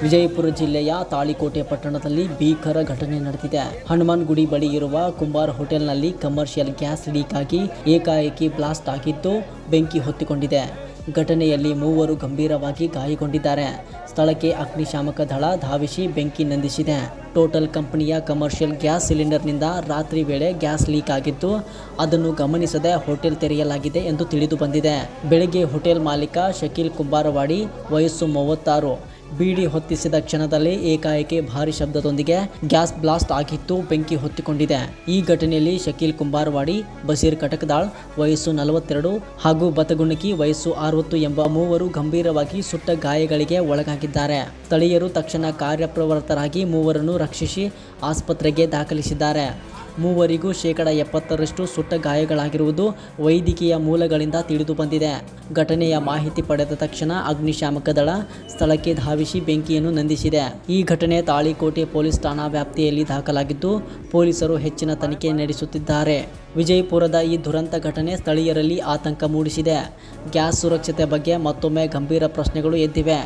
ವಿಜಯಪುರ ಜಿಲ್ಲೆಯ ತಾಳಿಕೋಟೆ ಪಟ್ಟಣದಲ್ಲಿ ಭೀಕರ ಘಟನೆ ನಡೆದಿದೆ. ಹನುಮಾನ್ ಗುಡಿ ಬಳಿ ಇರುವ ಕುಂಬಾರ್ ಹೋಟೆಲ್ನಲ್ಲಿ ಕಮರ್ಷಿಯಲ್ ಗ್ಯಾಸ್ ಲೀಕ್ ಆಗಿ ಏಕಾಏಕಿ ಬ್ಲಾಸ್ಟ್ ಆಗಿದ್ದು ಬೆಂಕಿ ಹೊತ್ತಿಕೊಂಡಿದೆ. ಘಟನೆಯಲ್ಲಿ 3 ಗಂಭೀರವಾಗಿ ಗಾಯಗೊಂಡಿದ್ದಾರೆ. ಸ್ಥಳಕ್ಕೆ ಅಗ್ನಿಶಾಮಕ ದಳ ಧಾವಿಸಿ ಬೆಂಕಿ ನಂದಿಸಿದೆ. ಟೋಟಲ್ ಕಂಪನಿಯ ಕಮರ್ಷಿಯಲ್ ಗ್ಯಾಸ್ ಸಿಲಿಂಡರ್ನಿಂದ ರಾತ್ರಿ ವೇಳೆ ಗ್ಯಾಸ್ ಲೀಕ್ ಆಗಿದ್ದು ಅದನ್ನು ಗಮನಿಸದೆ ಹೋಟೆಲ್ ತೆರೆಯಲಾಗಿದೆ ಎಂದು ತಿಳಿದು ಬಂದಿದೆ. ಬೆಳಗ್ಗೆ ಹೋಟೆಲ್ ಮಾಲೀಕ ಶಕೀಲ್ ಕುಂಬಾರವಾಡಿ ವಯಸ್ಸು 36 ಬೀಡಿ ಹೊತ್ತಿಸಿದ ಕ್ಷಣದಲ್ಲಿ ಏಕಾಏಕಿ ಭಾರಿ ಶಬ್ದದೊಂದಿಗೆ ಗ್ಯಾಸ್ ಬ್ಲಾಸ್ಟ್ ಆಗಿದ್ದು ಬೆಂಕಿ ಹೊತ್ತಿಕೊಂಡಿದೆ. ಈ ಘಟನೆಯಲ್ಲಿ ಶಕೀಲ್ ಕುಂಬಾರವಾಡಿ, ಬಸೀರ್ ಕಟಕದಾಳ್ ವಯಸ್ಸು 42 ಹಾಗೂ ಬತಗುಣಕಿ ವಯಸ್ಸು 60 ಎಂಬ 3 ಗಂಭೀರವಾಗಿ ಸುಟ್ಟ ಗಾಯಗಳಿಗೆ ಒಳಗಾಗಿದ್ದಾರೆ. ಸ್ಥಳೀಯರು ತಕ್ಷಣ ಕಾರ್ಯಪ್ರವೃತ್ತರಾಗಿ 3ರನ್ನು ರಕ್ಷಿಸಿ ಆಸ್ಪತ್ರೆಗೆ ದಾಖಲಿಸಿದ್ದಾರೆ. 3ವರಿಗೂ 70% ಸುಟ್ಟ ಗಾಯಗಳಾಗಿರುವುದು ವೈದ್ಯಕೀಯ ಮೂಲಗಳಿಂದ ತಿಳಿದು ಬಂದಿದೆ. ಘಟನೆಯ ಮಾಹಿತಿ ಪಡೆದ ತಕ್ಷಣ ಅಗ್ನಿಶಾಮಕ ದಳ ಸ್ಥಳಕ್ಕೆ ಧಾವಿಸಿ ಬೆಂಕಿಯನ್ನು ನಂದಿಸಿದೆ. ಈ ಘಟನೆ ತಾಳಿಕೋಟೆ ಪೊಲೀಸ್ ಠಾಣಾ ವ್ಯಾಪ್ತಿಯಲ್ಲಿ ದಾಖಲಾಗಿದ್ದು ಪೊಲೀಸರು ಹೆಚ್ಚಿನ ತನಿಖೆ ನಡೆಸುತ್ತಿದ್ದಾರೆ. ವಿಜಯಪುರದ ಈ ದುರಂತ ಘಟನೆ ಸ್ಥಳೀಯರಲ್ಲಿ ಆತಂಕ ಮೂಡಿಸಿದೆ. ಗ್ಯಾಸ್ ಸುರಕ್ಷತೆ ಬಗ್ಗೆ ಮತ್ತೊಮ್ಮೆ ಗಂಭೀರ ಪ್ರಶ್ನೆಗಳು ಎದ್ದಿವೆ.